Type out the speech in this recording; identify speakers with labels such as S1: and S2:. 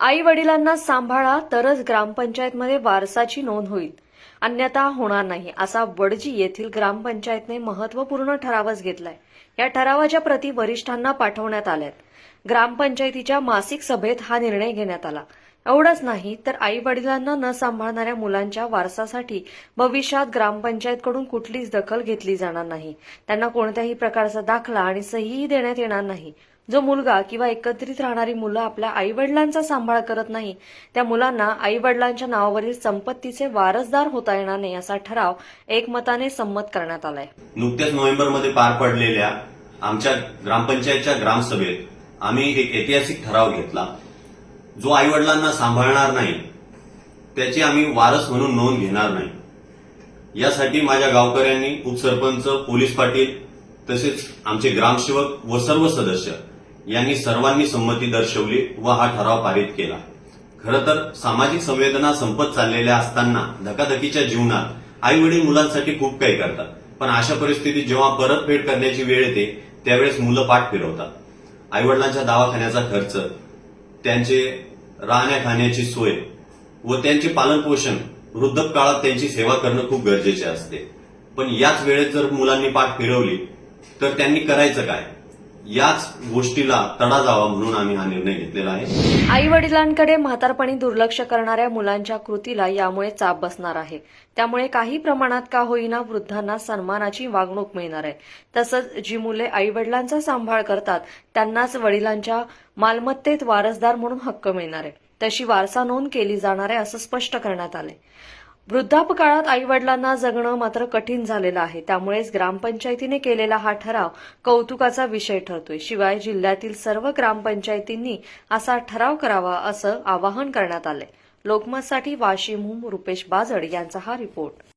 S1: आई वडिलांना सांभाळा तरच ग्रामपंचायतमध्ये वारसाची नोंद होईल, अन्यथा होणार नाही, असा वडजी येथील ग्रामपंचायतने महत्त्वपूर्ण ठरावच घेतलाय। या ठरावाच्या प्रती वरिष्ठांना पाठवण्यात आल्यात। ग्रामपंचायतीच्या मासिक सभेत हा निर्णय घेण्यात आला। एवढंच नाही तर आई वडिलांना न सांभाळणाऱ्या मुलांच्या वारसासाठी भविष्यात ग्रामपंचायतकडून कुठलीच दखल घेतली जाणार नाही। त्यांना कोणत्याही प्रकारचा दाखला आणि सहीही देण्यात येणार नाही। जो मुलगा किंवा एकत्रित राहणारी मुलं आपल्या आईवडिलांचा सांभाळ करत नाही, त्या मुलांना आईवडिलांच्या नावावरील संपत्तीचे वारसदार होता येणार नाही, असा ठराव एकमताने संमत करण्यात आलाय।
S2: नुकत्याच नोव्हेंबरमध्ये पार पडलेल्या आमच्या ग्रामपंचायतच्या ग्रामसभेत आम्ही एक ऐतिहासिक ठराव घेतला। जो आईवडिलांना सांभाळणार नाही त्याची आम्ही वारस म्हणून नोंद घेणार नाही। यासाठी माझ्या गावकऱ्यांनी, उपसरपंच, पोलीस पाटील तसेच आमचे ग्रामसेवक व सर्व सदस्य यांनी सर्वांनी संमती दर्शवली व हा ठराव पारित केला। खरं तर सामाजिक संवेदना संपत चाललेल्या असताना धकाधकीच्या जीवनात आई वडील मुलांसाठी खूप काही करतात, पण अशा परिस्थितीत जेव्हा परतफेड करण्याची वेळ येते त्यावेळेस मुलं पाठ फिरवतात। आई वडिलांच्या दवाखान्याचा खर्च, त्यांचे राहण्या खाण्याची सोय व त्यांचे पालनपोषण, वृद्धकाळात त्यांची सेवा करणं खूप गरजेचे असते। पण याच वेळेत जर मुलांनी पाठ फिरवली तर त्यांनी करायचं काय, याच गोष्टीला तडा जावा म्हणून आम्ही हा निर्णय घेतलेला आहे।
S1: आई वडिलांकडे म्हातारपणी दुर्लक्ष करणाऱ्या मुलांच्या कृतीला यामुळे चाप बसणार आहे। त्यामुळे काही प्रमाणात का होईना वृद्धांना सन्मानाची वागणूक मिळणार आहे। तसंच जी मुले आई वडिलांचा सांभाळ करतात त्यांनाच वडिलांच्या मालमत्तेत वारसदार म्हणून हक्क मिळणार आहे। तशी वारसा नोंद केली जाणार आहे, असं स्पष्ट करण्यात आलंय। वृद्धापकाळात आई वडिलांना जगणं मात्र कठीण झालेलं आहे। त्यामुळेच ग्रामपंचायतीने केलेला हा ठराव कौतुकाचा विषय ठरतोय। शिवाय जिल्ह्यातील सर्व ग्रामपंचायतींनी असा ठराव करावा असं आवाहन करण्यात आलंय। लोकमतसाठी वाशिमहून रुपेश बाजड यांचा हा रिपोर्ट।